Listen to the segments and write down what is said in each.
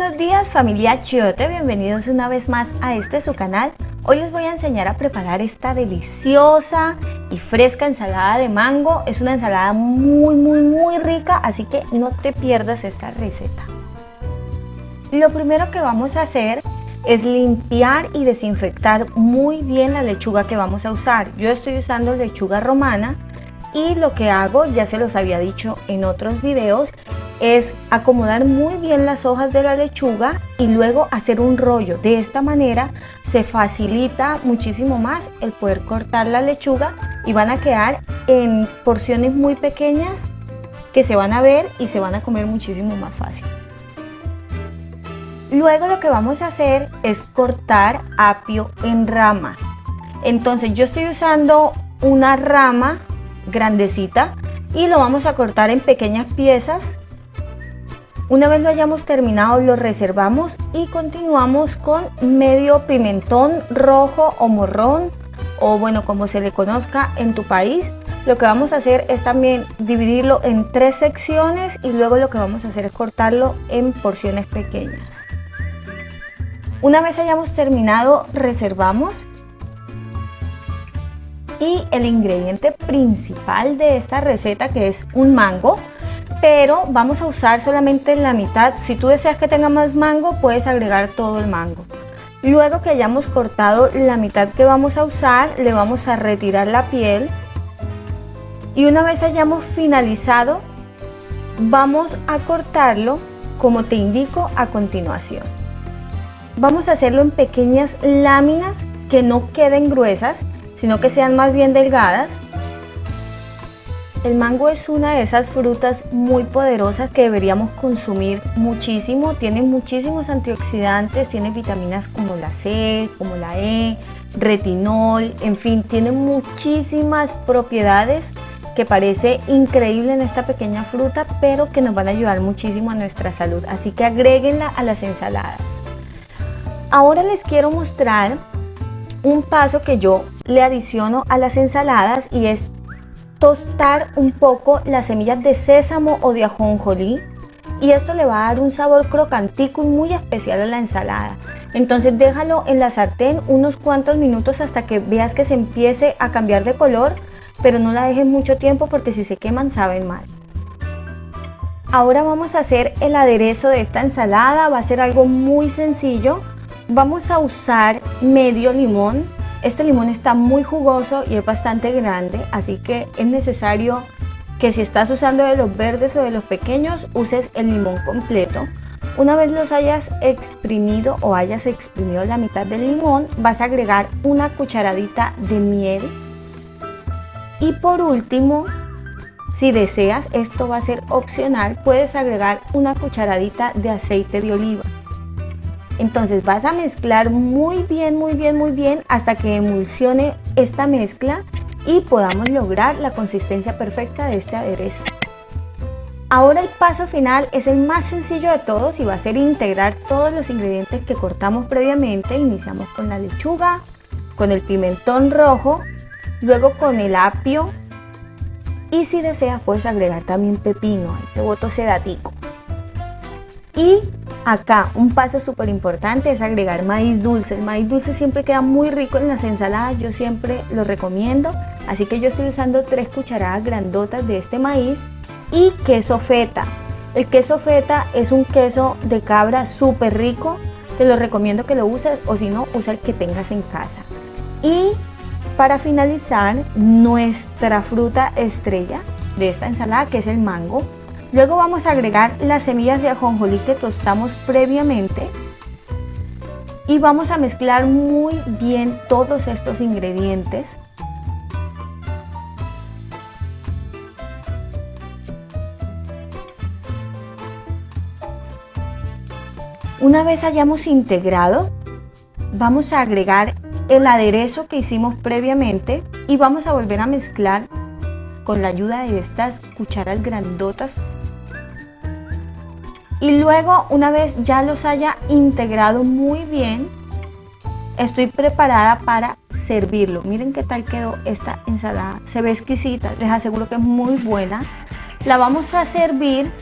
buenos días familia Chiote, bienvenidos una vez más a su canal. Hoy les voy a enseñar a preparar esta deliciosa y fresca ensalada de mango. Es una ensalada muy rica, así que no te pierdas esta receta. Lo primero que vamos a hacer es limpiar y desinfectar muy bien la lechuga que vamos a usar. Yo estoy usando lechuga romana y lo que hago, ya se los había dicho en otros videos, es acomodar muy bien las hojas de la lechuga y luego hacer un rollo. De esta manera se facilita muchísimo más el poder cortar la lechuga y van a quedar en porciones muy pequeñas que se van a ver y se van a comer muchísimo más fácil. Luego lo que vamos a hacer es cortar apio en rama. Entonces yo estoy usando una rama grandecita y lo vamos a cortar en pequeñas piezas. Una vez lo hayamos terminado, lo reservamos y continuamos con medio pimentón rojo o morrón, o bueno, como se le conozca en tu país. Lo que vamos a hacer es también dividirlo en 3 secciones y luego lo que vamos a hacer es cortarlo en porciones pequeñas. Una vez hayamos terminado, reservamos. Y el ingrediente principal de esta receta, que es un mango, pero vamos a usar solamente la mitad. Si tú deseas que tenga más mango, puedes agregar todo el mango. Luego que hayamos cortado la mitad que vamos a usar, le vamos a retirar la piel. Y una vez hayamos finalizado, vamos a cortarlo como te indico a continuación. Vamos a hacerlo en pequeñas láminas que no queden gruesas, sino que sean más bien delgadas. El mango es una de esas frutas muy poderosas que deberíamos consumir muchísimo. Tiene muchísimos antioxidantes, tiene vitaminas como la C, como la E, retinol, en fin, tiene muchísimas propiedades que parece increíble en esta pequeña fruta, pero que nos van a ayudar muchísimo a nuestra salud. Así que agréguenla a las ensaladas. Ahora les quiero mostrar un paso que yo le adiciono a las ensaladas y es tostar un poco las semillas de sésamo o de ajonjolí, y esto le va a dar un sabor crocantico y muy especial a la ensalada. Entonces déjalo en la sartén unos cuantos minutos hasta que veas que se empiece a cambiar de color, pero no la dejes mucho tiempo porque si se queman saben mal. Ahora vamos a hacer el aderezo de esta ensalada. Va a ser algo muy sencillo. Vamos a usar medio limón. Este limón está muy jugoso y es bastante grande, así que es necesario que si estás usando de los verdes o de los pequeños, uses el limón completo. Una vez los hayas exprimido o hayas exprimido la mitad del limón, vas a agregar una cucharadita de miel. Y por último, si deseas, esto va a ser opcional, puedes agregar una cucharadita de aceite de oliva. Entonces vas a mezclar muy bien hasta que emulsione esta mezcla y podamos lograr la consistencia perfecta de este aderezo. Ahora el paso final es el más sencillo de todos y va a ser integrar todos los ingredientes que cortamos previamente. Iniciamos con la lechuga, con el pimentón rojo, luego con el apio y si deseas puedes agregar también pepino, ahí te boto ese datico. Y acá un paso súper importante es agregar maíz dulce. El maíz dulce siempre queda muy rico en las ensaladas, yo siempre lo recomiendo. Así que yo estoy usando 3 cucharadas grandotas de este maíz y queso feta. El queso feta es un queso de cabra súper rico, te lo recomiendo que lo uses o si no, usa el que tengas en casa. Y para finalizar, nuestra fruta estrella de esta ensalada, que es el mango. Luego vamos a agregar las semillas de ajonjolí que tostamos previamente y vamos a mezclar muy bien todos estos ingredientes. Una vez hayamos integrado, vamos a agregar el aderezo que hicimos previamente y vamos a volver a mezclar con la ayuda de estas cucharas grandotas. Y luego, una vez ya los haya integrado muy bien, estoy preparada para servirlo. Miren qué tal quedó esta ensalada. Se ve exquisita, les aseguro que es muy buena. La vamos a servir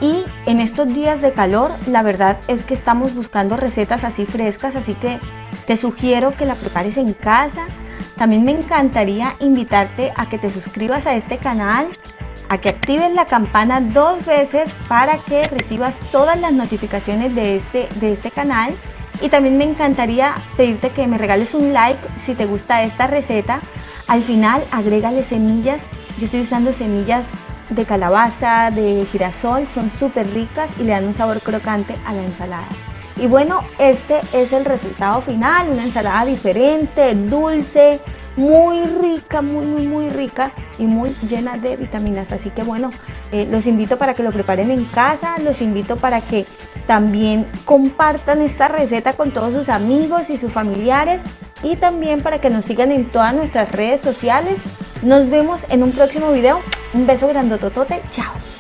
y En estos días de calor, la verdad es que estamos buscando recetas así frescas, así que te sugiero que la prepares en casa. También me encantaría invitarte a que te suscribas a este canal, a que actives la campana 2 veces para que recibas todas las notificaciones de este canal. Y también me encantaría pedirte que me regales un like si te gusta esta receta. Al final agrégale semillas. Yo estoy usando semillas de calabaza, de girasol, son súper ricas y le dan un sabor crocante a la ensalada. Y bueno, este es el resultado final, una ensalada diferente, dulce, muy rica, muy rica y muy llena de vitaminas. Así que bueno, los invito para que lo preparen en casa, los invito para que también compartan esta receta con todos sus amigos y sus familiares, y también para que nos sigan en todas nuestras redes sociales. Nos vemos en un próximo video. Un beso grandototote. Chao.